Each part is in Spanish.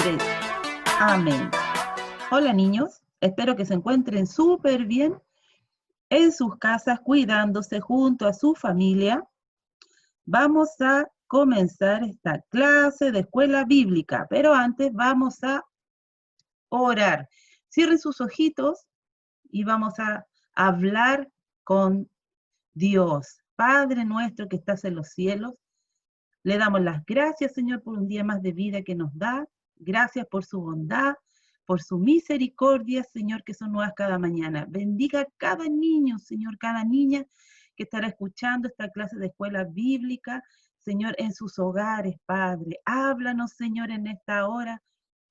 3. Amén. Hola niños, espero que se encuentren súper bien en sus casas, cuidándose junto a su familia. Vamos a comenzar esta clase de escuela bíblica, pero antes vamos a orar. Cierren sus ojitos y vamos a hablar con Dios. Padre nuestro que estás en los cielos, le damos las gracias, Señor, por un día más de vida que nos da. Gracias por su bondad, por su misericordia, Señor, que son nuevas cada mañana. Bendiga a cada niño, Señor, cada niña que estará escuchando esta clase de escuela bíblica, Señor, en sus hogares, Padre. Háblanos, Señor, en esta hora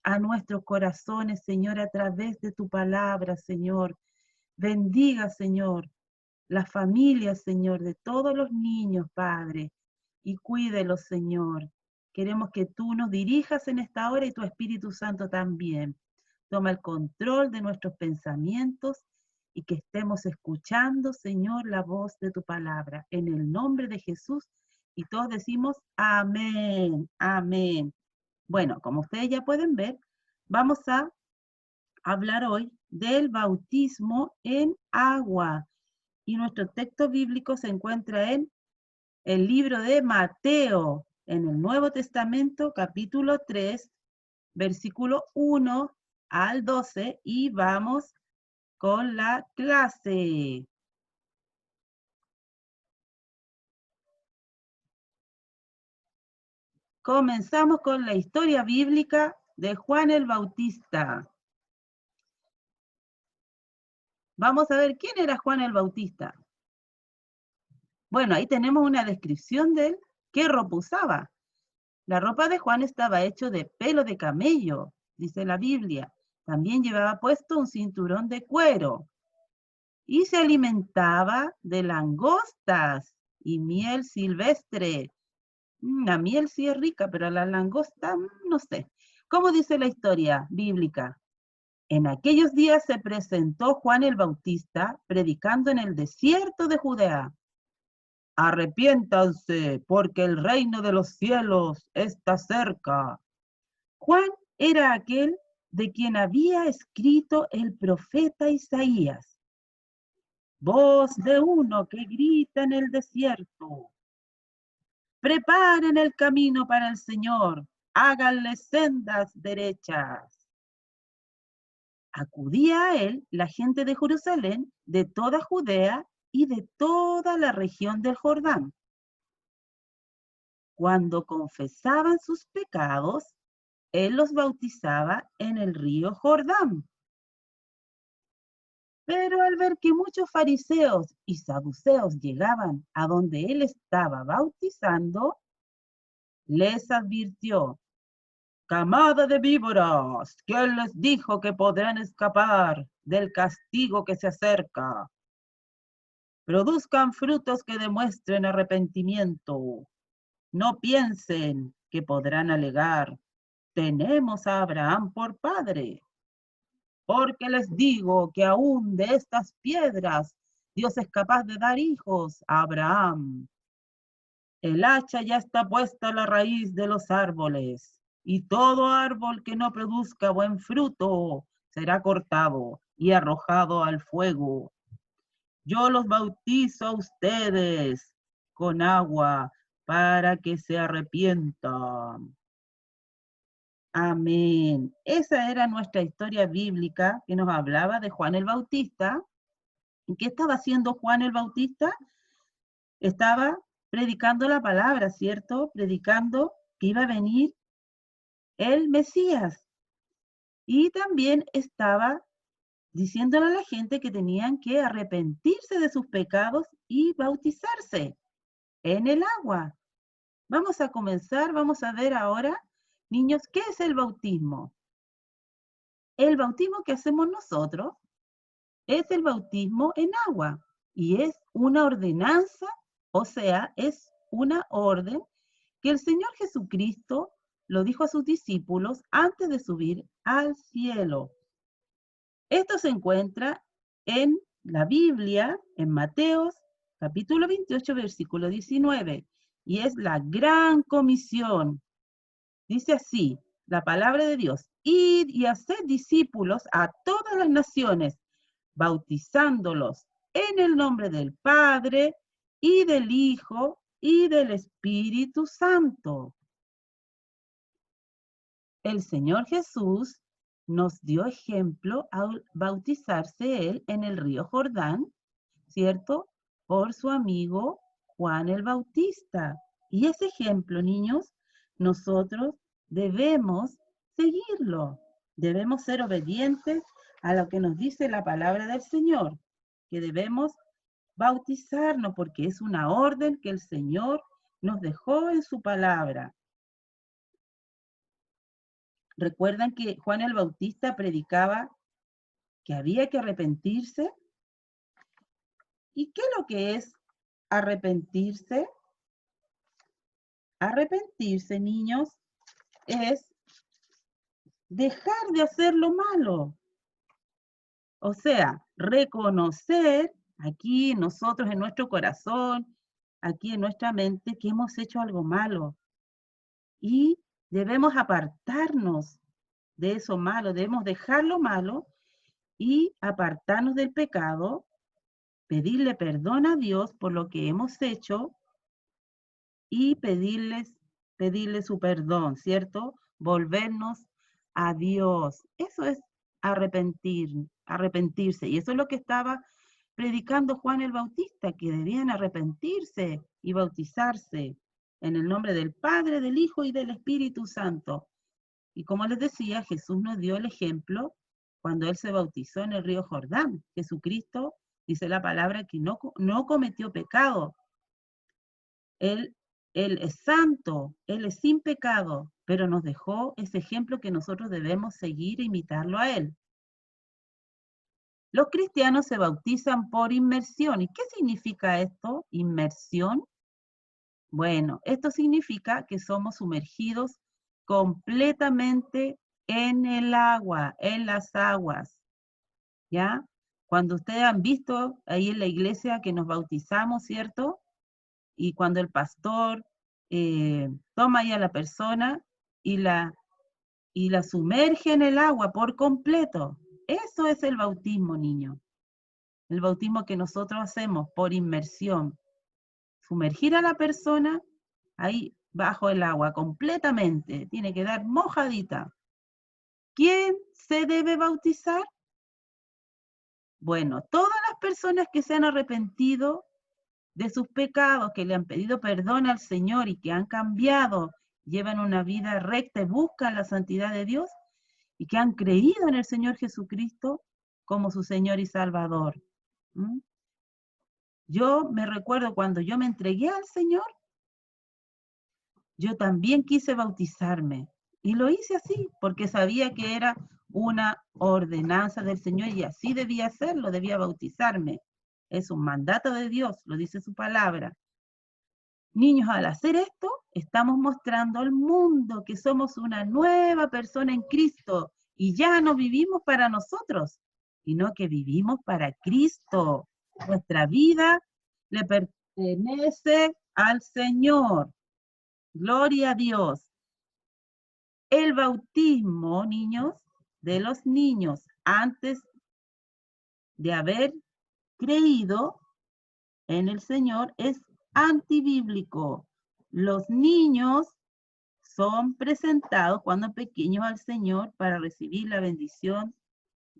a nuestros corazones, Señor, a través de tu palabra, Señor. Bendiga, Señor, las familias, Señor, de todos los niños, Padre, y cuídelos, Señor. Queremos que tú nos dirijas en esta hora y tu Espíritu Santo también. Toma el control de nuestros pensamientos y que estemos escuchando, Señor, la voz de tu palabra. En el nombre de Jesús, y todos decimos amén, amén. Bueno, como ustedes ya pueden ver, vamos a hablar hoy del bautismo en agua. Y nuestro texto bíblico se encuentra en el libro de Mateo, en el Nuevo Testamento, capítulo 3, versículo 1 al 12, y vamos con la clase. Comenzamos con la historia bíblica de Juan el Bautista. Vamos a ver quién era Juan el Bautista. Bueno, ahí tenemos una descripción de él. ¿Qué ropa usaba? La ropa de Juan estaba hecha de pelo de camello, dice la Biblia. También llevaba puesto un cinturón de cuero y se alimentaba de langostas y miel silvestre. La miel sí es rica, pero la langosta, no sé. ¿Cómo dice la historia bíblica? En aquellos días se presentó Juan el Bautista predicando en el desierto de Judea. Arrepiéntanse, porque el reino de los cielos está cerca. Juan era aquel de quien había escrito el profeta Isaías. Voz de uno que grita en el desierto. Preparen el camino para el Señor, háganle sendas derechas. Acudía a él la gente de Jerusalén, de toda Judea y de toda la región del Jordán. Cuando confesaban sus pecados, él los bautizaba en el río Jordán. Pero al ver que muchos fariseos y saduceos llegaban a donde él estaba bautizando, les advirtió: camada de víboras, ¿quién les dijo que podrán escapar del castigo que se acerca? Produzcan frutos que demuestren arrepentimiento. No piensen que podrán alegar: tenemos a Abraham por padre. Porque les digo que aún de estas piedras Dios es capaz de dar hijos a Abraham. El hacha ya está puesta a la raíz de los árboles, y todo árbol que no produzca buen fruto será cortado y arrojado al fuego. Yo los bautizo a ustedes con agua para que se arrepientan. Amén. Esa era nuestra historia bíblica que nos hablaba de Juan el Bautista. ¿Y qué estaba haciendo Juan el Bautista? Estaba predicando la palabra, ¿cierto? Predicando que iba a venir el Mesías. Y también estaba diciéndole a la gente que tenían que arrepentirse de sus pecados y bautizarse en el agua. Vamos a comenzar, vamos a ver ahora, niños, ¿qué es el bautismo? El bautismo que hacemos nosotros es el bautismo en agua y es una ordenanza, o sea, es una orden que el Señor Jesucristo lo dijo a sus discípulos antes de subir al cielo. Esto se encuentra en la Biblia, en Mateo, capítulo 28, versículo 19, y es la gran comisión. Dice así: la palabra de Dios. Id y haced discípulos a todas las naciones, bautizándolos en el nombre del Padre y del Hijo y del Espíritu Santo. El Señor Jesús nos dio ejemplo al bautizarse él en el río Jordán, ¿cierto? Por su amigo Juan el Bautista. Y ese ejemplo, niños, nosotros debemos seguirlo. Debemos ser obedientes a lo que nos dice la palabra del Señor, que debemos bautizarnos porque es una orden que el Señor nos dejó en su palabra. ¿Recuerdan que Juan el Bautista predicaba que había que arrepentirse? ¿Y qué es lo que es arrepentirse? Arrepentirse, niños, es dejar de hacer lo malo. O sea, reconocer aquí nosotros en nuestro corazón, aquí en nuestra mente, que hemos hecho algo malo. Y debemos apartarnos de eso malo, debemos dejar lo malo y apartarnos del pecado, pedirle perdón a Dios por lo que hemos hecho y pedirle su perdón, ¿cierto? Volvernos a Dios. Eso es arrepentirse. Y eso es lo que estaba predicando Juan el Bautista, que debían arrepentirse y bautizarse en el nombre del Padre, del Hijo y del Espíritu Santo. Y como les decía, Jesús nos dio el ejemplo cuando Él se bautizó en el río Jordán. Jesucristo, dice la palabra, que no cometió pecado. Él es santo, Él es sin pecado, pero nos dejó ese ejemplo que nosotros debemos seguir e imitarlo a Él. Los cristianos se bautizan por inmersión. ¿Y qué significa esto? Inmersión. Bueno, esto significa que somos sumergidos completamente en el agua, en las aguas, ¿ya? Cuando ustedes han visto ahí en la iglesia que nos bautizamos, ¿cierto? Y cuando el pastor toma ahí a la persona y la sumerge en el agua por completo. Eso es el bautismo, niño. El bautismo que nosotros hacemos por inmersión. Sumergir a la persona ahí bajo el agua completamente. Tiene que dar mojadita. ¿Quién se debe bautizar? Bueno, todas las personas que se han arrepentido de sus pecados, que le han pedido perdón al Señor y que han cambiado, llevan una vida recta y buscan la santidad de Dios y que han creído en el Señor Jesucristo como su Señor y Salvador. ¿Mm? Yo me recuerdo cuando yo me entregué al Señor, yo también quise bautizarme y lo hice así porque sabía que era una ordenanza del Señor y así debía hacerlo, debía bautizarme. Es un mandato de Dios, lo dice su palabra. Niños, al hacer esto, estamos mostrando al mundo que somos una nueva persona en Cristo y ya no vivimos para nosotros, sino que vivimos para Cristo. Nuestra vida le pertenece al Señor. Gloria a Dios. El bautismo, niños, de los niños antes de haber creído en el Señor es antibíblico. Los niños son presentados cuando pequeños al Señor para recibir la bendición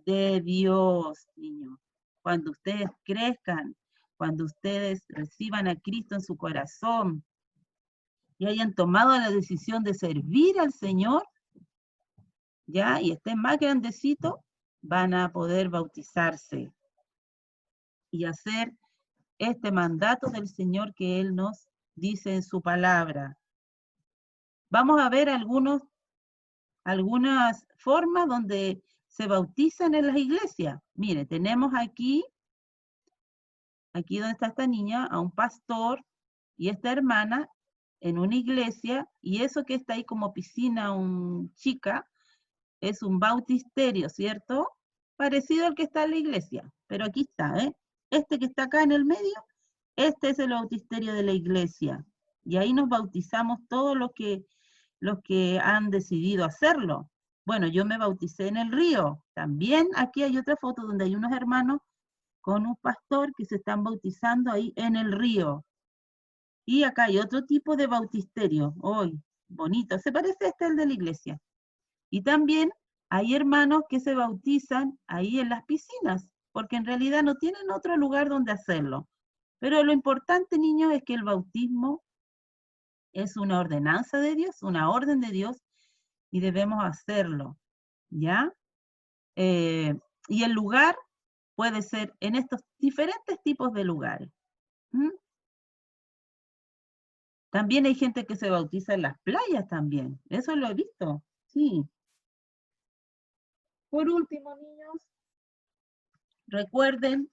de Dios, niños. Cuando ustedes crezcan, cuando ustedes reciban a Cristo en su corazón y hayan tomado la decisión de servir al Señor, ya, y estén más grandecitos, van a poder bautizarse y hacer este mandato del Señor que Él nos dice en su palabra. Vamos a ver algunas formas donde se bautizan en las iglesias. Mire, tenemos aquí donde está esta niña, a un pastor y esta hermana en una iglesia, y eso que está ahí como piscina, chica, es un bautisterio, ¿cierto? Parecido al que está en la iglesia, pero aquí está, ¿eh? Este que está acá en el medio, este es el bautisterio de la iglesia. Y ahí nos bautizamos todos los los que han decidido hacerlo. Bueno, yo me bauticé en el río. También aquí hay otra foto donde hay unos hermanos con un pastor que se están bautizando ahí en el río. Y acá hay otro tipo de bautisterio. ¡Uy! Bonito. Se parece a este el de la iglesia. Y también hay hermanos que se bautizan ahí en las piscinas, porque en realidad no tienen otro lugar donde hacerlo. Pero lo importante, niños, es que el bautismo es una ordenanza de Dios, una orden de Dios, y debemos hacerlo, ¿ya? Y el lugar puede ser en estos diferentes tipos de lugares. ¿Mm? También hay gente que se bautiza en las playas también, eso lo he visto, sí. Por último, niños, recuerden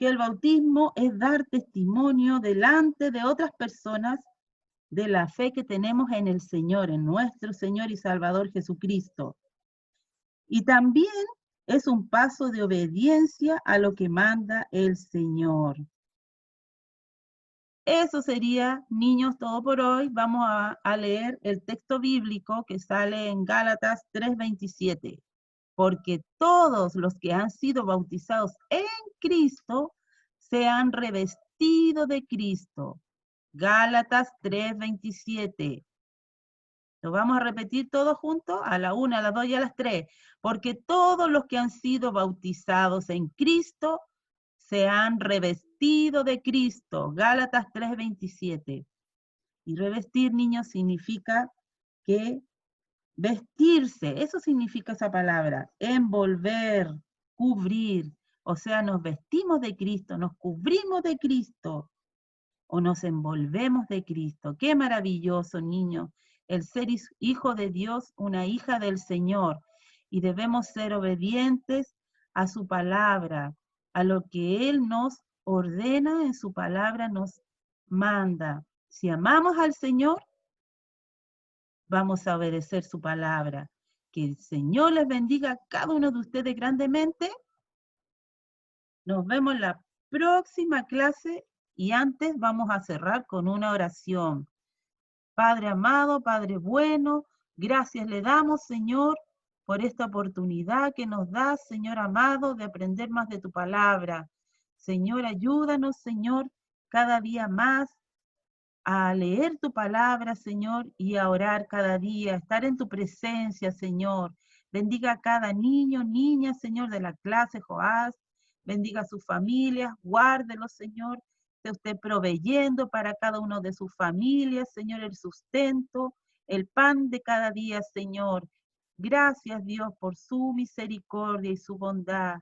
que el bautismo es dar testimonio delante de otras personas de la fe que tenemos en el Señor, en nuestro Señor y Salvador Jesucristo. Y también es un paso de obediencia a lo que manda el Señor. Eso sería, niños, todo por hoy. Vamos a leer el texto bíblico que sale en Gálatas 3:27. Porque todos los que han sido bautizados en Cristo se han revestido de Cristo. Gálatas 3:27. Lo vamos a repetir todos juntos a la 1, a las 2 y a las 3. Porque todos los que han sido bautizados en Cristo se han revestido de Cristo. Gálatas 3:27. Y revestir, niños, significa que vestirse, eso significa esa palabra, envolver, cubrir, o sea, nos vestimos de Cristo, nos cubrimos de Cristo o nos envolvemos de Cristo. Qué maravilloso, niño, el ser hijo de Dios, una hija del Señor, y debemos ser obedientes a su palabra, a lo que Él nos ordena en su palabra, nos manda. Si amamos al Señor, vamos a obedecer su palabra. Que el Señor les bendiga a cada uno de ustedes grandemente. Nos vemos en la próxima clase y antes vamos a cerrar con una oración. Padre amado, Padre bueno, gracias le damos, Señor, por esta oportunidad que nos das, Señor amado, de aprender más de tu palabra. Señor, ayúdanos, Señor, cada día más a leer tu palabra, Señor, y a orar cada día, estar en tu presencia, Señor. Bendiga a cada niño, niña, Señor, de la clase Joás. Bendiga a sus familias, guárdelos, Señor. Esté usted proveyendo para cada uno de sus familias, Señor, el sustento, el pan de cada día, Señor. Gracias, Dios, por su misericordia y su bondad.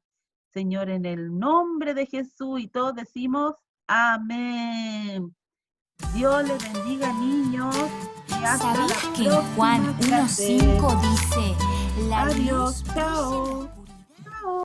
Señor, en el nombre de Jesús, y todos decimos amén. Dios les bendiga, niños. Y hasta ¿Sabías la que en Juan próxima clase. 1:5 dice, la Adiós, luz chao.